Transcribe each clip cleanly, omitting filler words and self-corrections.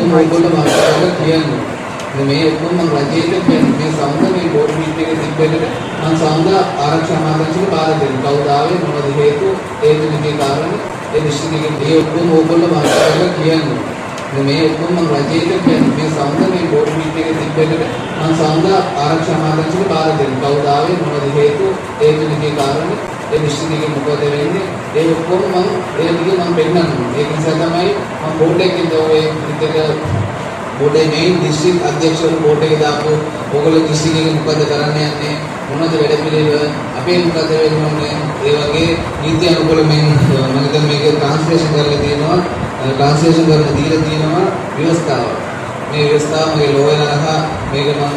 ඔක්කොම ඕගොල්ලෝ මාතෘකාවල කියන්නේ. මේ ඔක්කොම මම රජයට කියන්නේ මේ සෞන්ද මේ බෝඩ් මීට් එකේ තිබ්බෙකට මම සෞන්ද ආරක්ෂා අමාත්‍යාංශයට බාර දෙන්න. කවුද ආවේ මොනවද හේතු ඒ තුනකේ කාරණා ඒ දිස්ත්‍රික්කයේ මේ ඔක්කොම ඕගොල්ලෝ මාතෘකාවල කියන්නේ. මේ ඔක්කොම මම රජයට කියන්නේ මේ සෞන්ද මේ බෝඩ් මීට් එකේ තිබ්බෙකට මම සෞන්ද ආරක්ෂා අමාත්‍යාංශයට බාර දෙන්න. කවුද ආවේ මොනවද හේතු ඒ තුනකේ කාරණා ඒ දිස්ත්‍රික්කයේ මොකද වෙන්නේ ඒ ඔක්කොම මම ඒ ටික මම පෙන්නනවා. ඒක නිසා තමයි මම බෝඩ් එකකින් ඔය පිටක බෝඩේ මේන් දිස්ත්‍රික් අධ්‍යක්ෂවරු බෝඩ් එකේ දාපු ඕගොල්ලෝ දිස්ත්‍රික්කයේ මොකද කරන්න යන්නේ මොනවද වැඩ පිළිවෙල අපේ මොකද වෙන්නේ ඒ වගේ නීති අනුකූල මම හිතන්නේ මේක ට්‍රාන්ස්ලේෂන් කරලා තියෙනවා ට්‍රාන්ස්ලේෂන් කරලා දීලා තියෙනවා ව්‍යවස්ථාව මේ ව්‍යවස්ථාව මගේ ලෝයන අහ මේක මම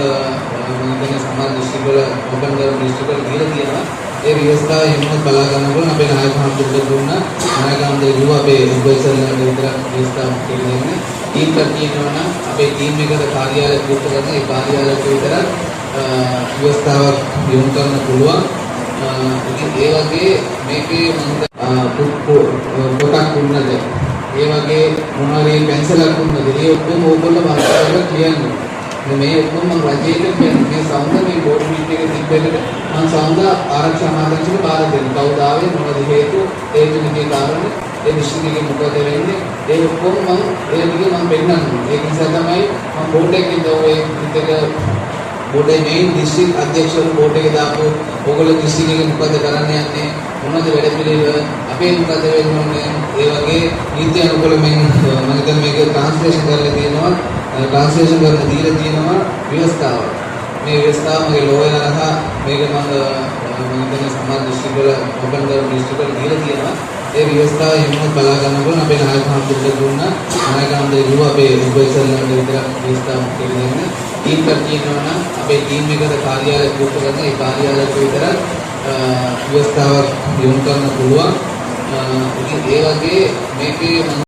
හිතන්නේ සමාජ දිස්ත්‍රික් වල ඕපන් කරන දිස්ත්‍රික් වල දීලා තියෙනවා ඒ ව්‍යවස්ථාව එහෙමත් බලා ගන්නකොට අපේ නායක මහතුරුට දුන්නා නායකම් දෙවිව අපේ උපවිසල්ලාට විතර ව්‍යවස්ථාව කියන්නේ ටීම් එකක් කියනවා නම් අපේ ටීම් එකට කාර්යාලය පුරුදු කරන ඒ කාර්යාලයට විතර ව්‍යවස්ථාවක් යොමු කරන්න පුළුවන්. ඉතින් ඒ වගේ මේකේ පොතක් වුණද ඒ වගේ මොනවාරි පැන්සලක් වුණද ඒ ඔක්කොම ඕගොල්ලෝ මාතෘකාවල කියන්නේ. මේ ඔක්කොම මම රජයට කියන්නේ මේ සෞන්ද මේ බෝඩ් මීට් එකේ තිබ්බෙකට මම සෞන්ද ආරක්ෂා අමාත්‍යාංශයට බාර දෙන්න. කවුද ආවේ මොනවද හේතු ඒ තුනකේ කාරණා ඒ දිස්ත්‍රික්කයේ මොකද වෙන්නේ ඒ ඔක්කොම මම ඒ ටික මම පෙන්නනවා. ඒක නිසා තමයි මම බෝඩ් එකකින් ඔය පිටක බෝඩේ මේන් දිස්ත්‍රික් අධ්‍යක්ෂවරු බෝඩ් එකේ දාපු ඕගොල්ලෝ දිස්ත්‍රික්කයේ මොකද කරන්න යන්නේ මොනවද වැඩ පිළිවෙල අපේ මොකද වෙන්නේ ඒ වගේ නීති අනුකූල මම හිතන්නේ මේක ට්‍රාන්ස්ලේෂන් කරලා තියෙනවා ට්‍රාන්ස්ලේෂන් කරලා දීලා තියෙනවා ව්‍යවස්ථාව මේ ව්‍යවස්ථාව මගේ ලෝයන අහ මේක මම හිතන්නේ සමාජ දිස්ත්‍රික් වල ඕපන් කරන දිස්ත්‍රික් වල දීලා තියෙනවා ඒ ව්‍යවස්ථාව එහෙමත් බලා ගන්නකොට අපේ නායක මහතුරුට දුන්නා නායකම් දෙවිව අපේ උපවිසල්ලාට විතර ව්‍යවස්ථාව කියන්නේ ටීම් එකක් කියනවා නම් අපේ ටීම් එකට කාර්යාලය පුරුදු කරන ඒ කාර්යාලයට විතර ව්‍යවස්ථාවක් යොමු කරන්න පුළුවන්. ඉතින් ඒ වගේ මේකේ